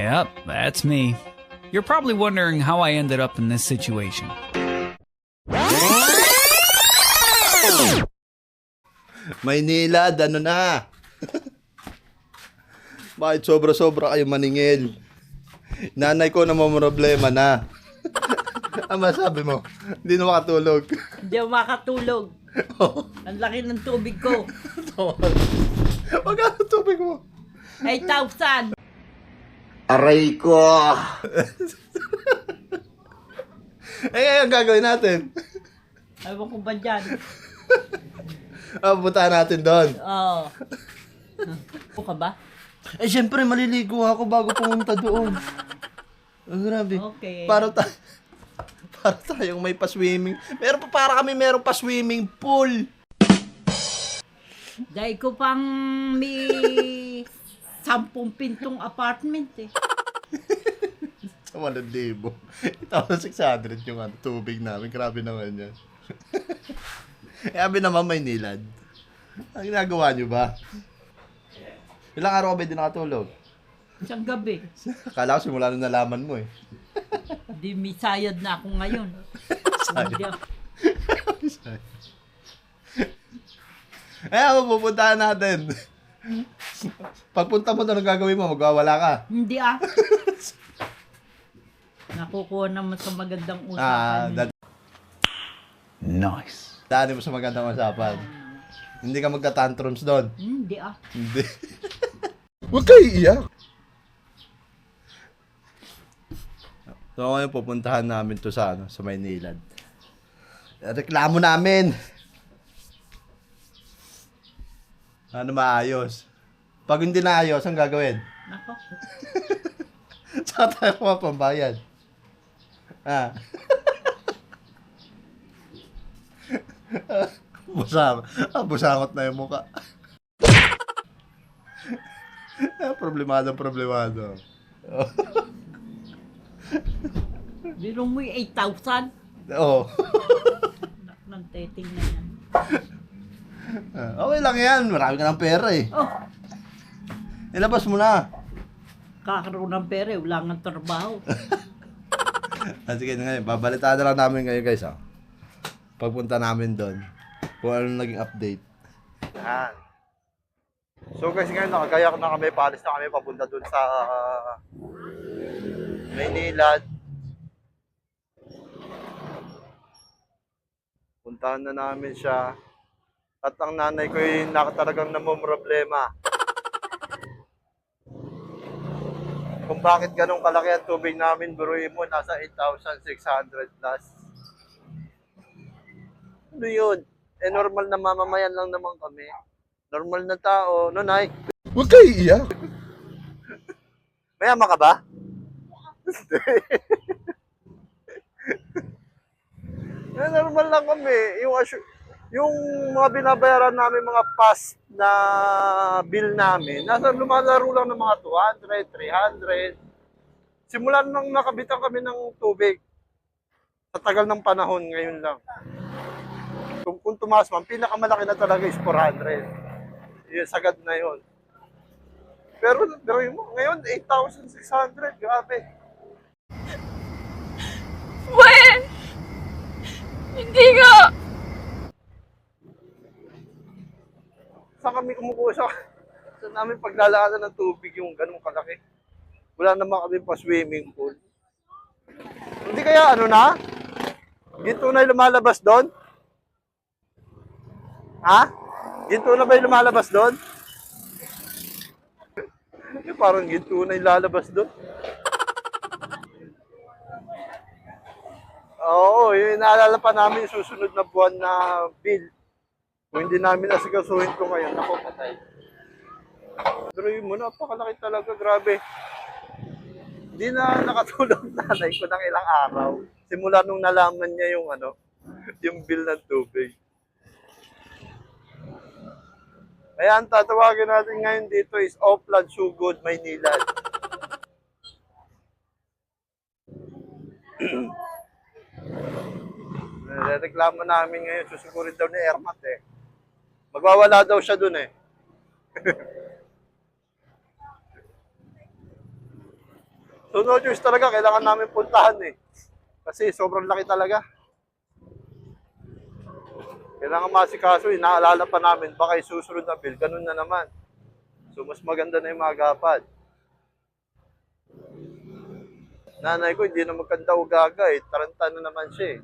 Yep, that's me. You're probably wondering how I ended up in this situation. Maynilad, ano na? Bakit sobra-sobra kayo maningil? Nanay ko na problema na. Ang masabi mo, hindi na makatulog. Hindi ako makatulog. Ang laki ng tubig ko. Magkano tubig mo? 8,000. Aray ko! Ang gagawin natin? Ewan ko ba dyan? Puntahan natin doon. Oo. Ano ka ba? Siyempre, maliligo ako bago pumunta doon. Grabe. Okay. Para tayong may pa-swimming. Para kami meron pa-swimming pool. Dahil ko pang may 10 pintong apartment eh. Sa 1,000. 1,600 yung tubig namin. Grabe naman yan. Sabi naman may nilad. Ang ginagawa nyo ba? Ilang araw ka ba din nakatulog? Isang gabi. Akala ko simula nung nalaman mo eh. Di may sayad na ako ngayon. Hindi ako. Pupuntahan natin. Pagpunta mo doon, ang gagawin mo? Magwawala ka? Hindi ah. Nakukuha naman sa magandang usapan. Nice. Daanin mo sa magandang usapan. Hindi ka magta-tantrums doon? Hindi ah. Hindi. Huwag kayo iiyak. So ngayon pupuntahan namin to sa Maynilad. Reklamo namin. Ano maayos? Pag hindi naayos, ang gagawin? Nako. Saka tayo pambayad. Busangot na yung muka. Problemado. Biro mo yung 8,000. Oo. Nang teting na yan. Okay lang yan. Marami ka ng pera eh. Oh, Ilabas mo na. kakaroon ng pera, wala nga trabaho. Sige na ngayon. Babalitaan na lang namin ngayon guys. Pagpunta namin doon. Kung ano naging update. Yan. So guys, ngayon nakagayak na kami. Paalis na kami papunta doon sa Maynilad. Puntahan na namin siya. At ang nanay ko yung talagang namumroblema. Kung bakit ganun kalaki ang tubig namin, buruin mo, nasa 8,600 plus. Ano yun? Normal na mamamayan lang naman kami. Normal na tao. No, Nay? Huwag kayo iiyak. Mayama ka ba? Normal lang kami. Yung mga binabayaran namin, mga past na bill namin, lumalaro lang ng mga 200, 300. Simulan nang nakabitan kami ng tubig. Sa tagal ng panahon, ngayon lang. Kung tumaas man, pinakamalaki na talaga is 400. Yung sagad na yun. Pero ngayon, 8,600. Grabe. When? Hindi nga! Saan kami kumukuha sa namin paglalaanan ng tubig yung ganung kalaki? Wala naman kami pa swimming pool. Hindi kaya ano na? Ginto na yung lumalabas doon? Ha? Ginto na ba yung lumalabas doon? Parang ginto na yung lalabas doon. Oo, yung inaalala pa namin yung susunod na buwan na bill. Kung hindi namin nasigasuhin ko ngayon, ako patay. Pero yun mo, napakalaki talaga, grabe. Hindi na nakatulog nanay ko ng ilang araw. Simula nung nalaman niya yung yung bill ng tubig. Kaya ang tatawagin natin ngayon dito is Oplan Sugod, Maynilad. Reklamo namin ngayon, susugurin daw ni Ermat eh. Magwawala daw siya dun eh. So no choice talaga, kailangan namin puntahan eh. Kasi sobrang laki talaga. Kailangan masikaso eh, naalala pa namin, baka yung susunod na bill, ganun na naman. So mas maganda na yung magapan. Nanay ko, hindi na magkanta o gaga eh, taranta na naman siya eh.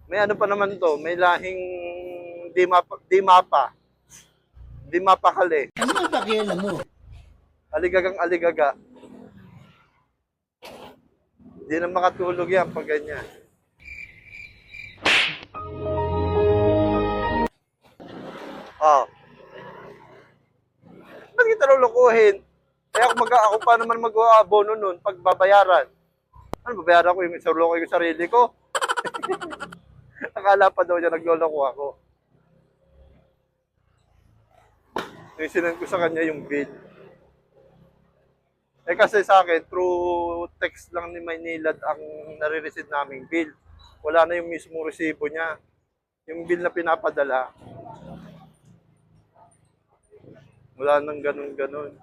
May ano pa naman to, may lahing di mapakali. Ano ang pakialam mo? Aligagang aligaga. Hindi na makatulog yan pag ganyan. Ah. Ba't kita lulukuhin? Eh ako pa naman mag-aabono nun pag babayaran. Ano babayaran ko yung saruloko yung sarili ko? Akala pa daw niya nagloloko ako. Yung sinend ko sa kanya yung bill. Eh kasi sa akin, through text lang ni Maynilad ang nare-receive naming bill. Wala na yung mismong resibo niya. Yung bill na pinapadala. Wala nang ganun-ganun.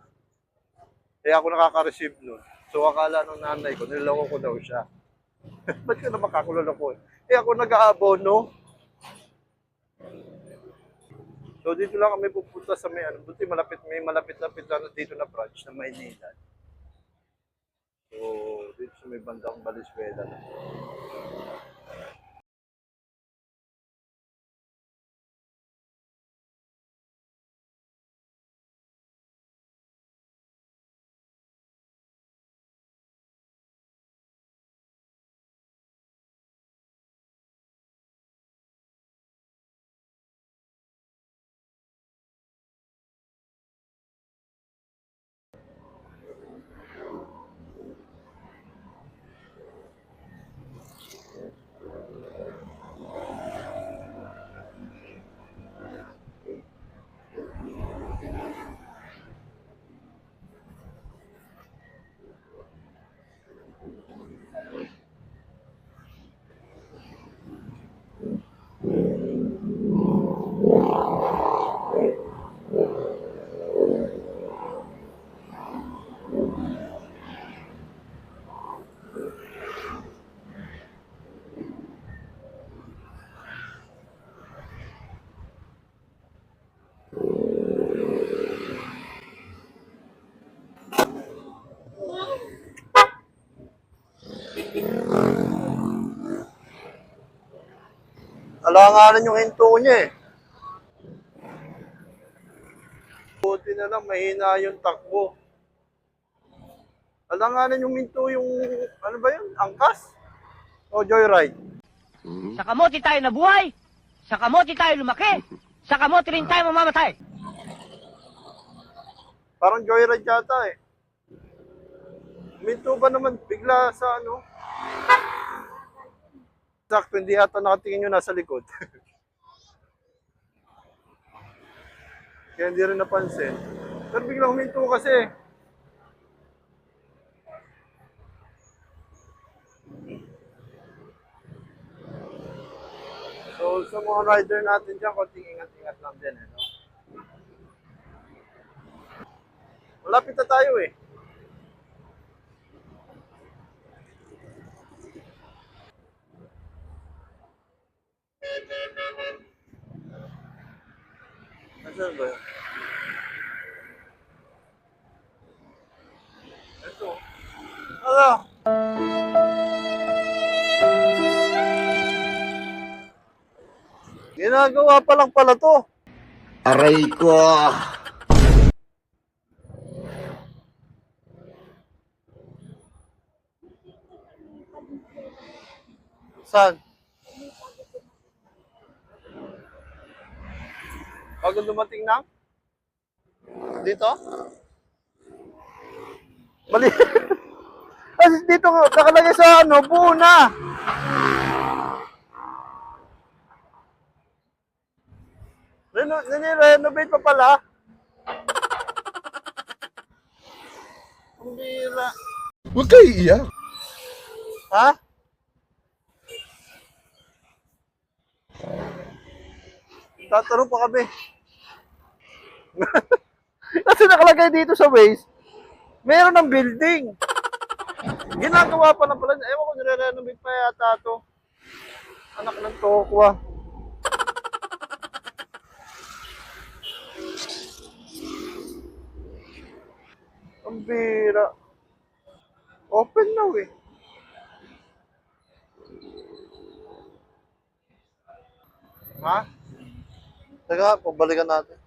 Eh ako nakaka-receive nun. So akala ng nanay ko, niloloko ko daw siya. Ba't ka na makakuloloko? Eh ako nag-aabono. So dito lang kami pupunta sa may ano, buti may malapit-lapit lang dito na branch na Maynila. So dito sa may bandang Valenzuela na. Alanganan yung hinto niya eh. Buti na lang, mahina yung takbo. Alanganan yung hinto yung, ano ba yun? Angkas? O joyride? Sa kamote tayo nabuhay, sa kamote tayo lumaki, sa kamote rin tayo mamamatay. Parang joyride yata eh. Minto ba naman bigla sa ano? Sakto, hindi ata nakatingin yung nasa likod. Kaya hindi rin napansin. Pero biglang huminto kasi. So, sa mga rider natin dyan, konting ingat-ingat lang din. Eh, no? Malapit na tayo eh. Nasaan ba yun? Ito. Ano? Ginagawa pa lang pala to. Aray ko! Saan? Bago dumating na? Dito? Mali. Kasi dito nakalagay sa ano, buo na. Nire-renovate pa pala. Ang bira. Huwag kayo iiyak. Ha? Tatanong pa kami. Kasi nakalagay dito sa Waze, meron ng building. Ginagawa pa na pala. Ewan ko, nire-renovate pa yata to. Anak ng tokwa. Ang bira. Open now eh. Ha? Teka, pabalikan natin.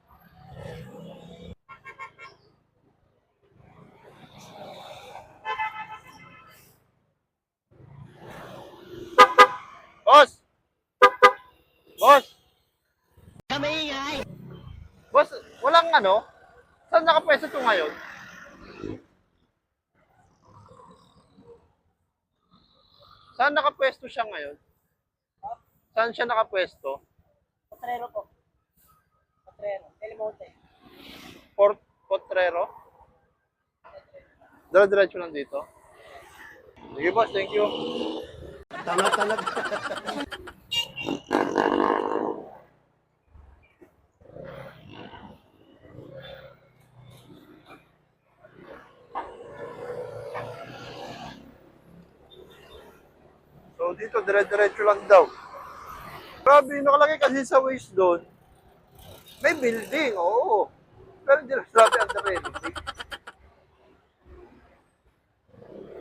Boss! Boss! Boss, walang ano? Saan nakapwesto ito ngayon? Saan nakapwesto siya ngayon? Saan siya nakapwesto? Potrero po. Potrero. Telemonte. Potrero? Diretso lang dito. Sige boss, thank you. Tama talaga. So dito, dire-diretso lang daw. Grabe, nakalagay kasi sa waste doon. May building, oo. Pero hindi lang sabi ang building.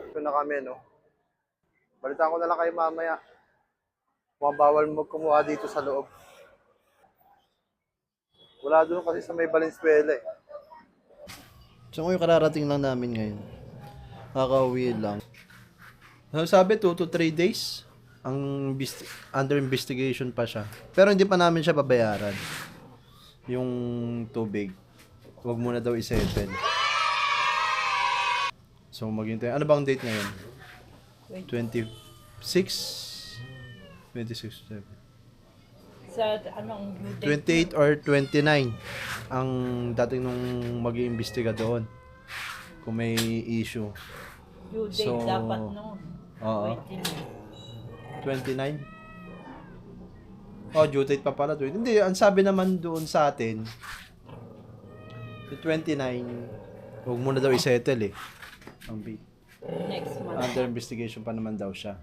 Ito na kami, no? Balitaan ko na lang kayo mamaya. Mukhang bawal mo kumuha dito sa loob. Wala doon kasi sa may Valenzuela eh. So ngayon kararating lang namin ngayon. Nakaka-uwi lang. Sabi 2 to 3 days ang under investigation pa siya. Pero hindi pa namin siya babayaran. Yung tubig. Huwag muna daw i-settle. So maghintay. Ano bang date ngayon? 26? 26, 7. Sa anong due date? 28 or 29 ang dating nung mag-iimbestiga doon kung may issue. Due date So, dapat noon. Oo. 29? Oh, due date pa pala. Hindi, ang sabi naman doon sa atin, yung 29, huwag muna daw i-settle eh. Ang Next month. under investigation pa naman daw siya.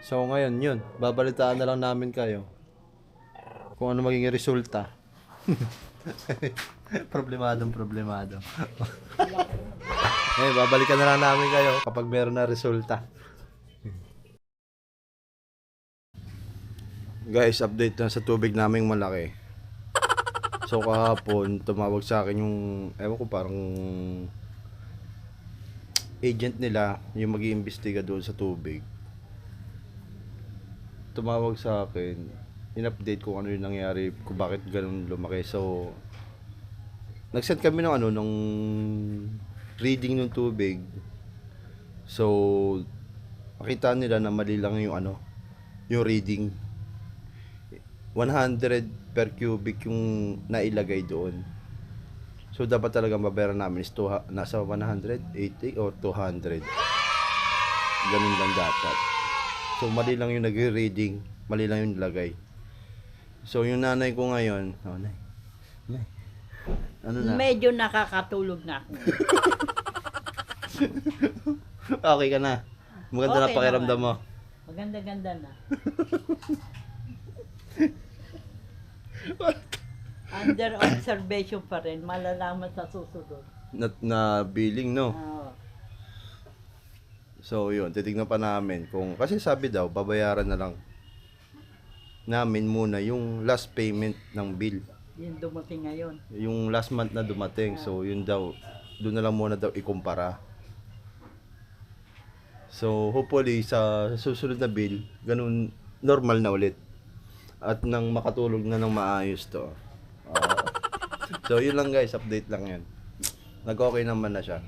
So ngayon, yun. Babalitaan na lang namin kayo kung ano magiging resulta. Problemado. Eh, babalikan na lang namin kayo kapag meron na resulta. Guys, update na sa tubig naming malaki. So kahapon, tumawag sa akin yung, ewan ko, parang agent nila, yung mag-iimbestiga doon sa tubig. Tumawag sa akin, in-update kung ano yung nangyari, kung bakit ganun lumaki. So, nag-send kami ng ng reading ng tubig. So, makita nila na mali lang yung yung reading. 100 per cubic yung nailagay doon. So, dapat talaga mabayaran namin is nasa 180 or 200. Ganun lang dapat. So, mali lang yung nag-reading, mali lang yung nilagay. So, yung nanay ko ngayon, nay. Ano na? Medyo nakakatulog na ako. Okay ka na. Maganda na Okay pakiramdam naman. mo. Maganda-ganda na. Under observation pa rin. Malalaman sa susunod. Na billing, no? Oo. So, yun. Titignan pa namin kung... Kasi sabi daw, babayaran na lang namin muna yung last payment ng bill. Yung dumating ngayon. Yung last month na dumating. So, yun daw, doon na lang muna daw ikumpara. So, hopefully, sa susunod na bill, ganun, normal na ulit. At nang makatulog na ng maayos to. So, yun lang guys, update lang yan. Nag-okay naman na siya.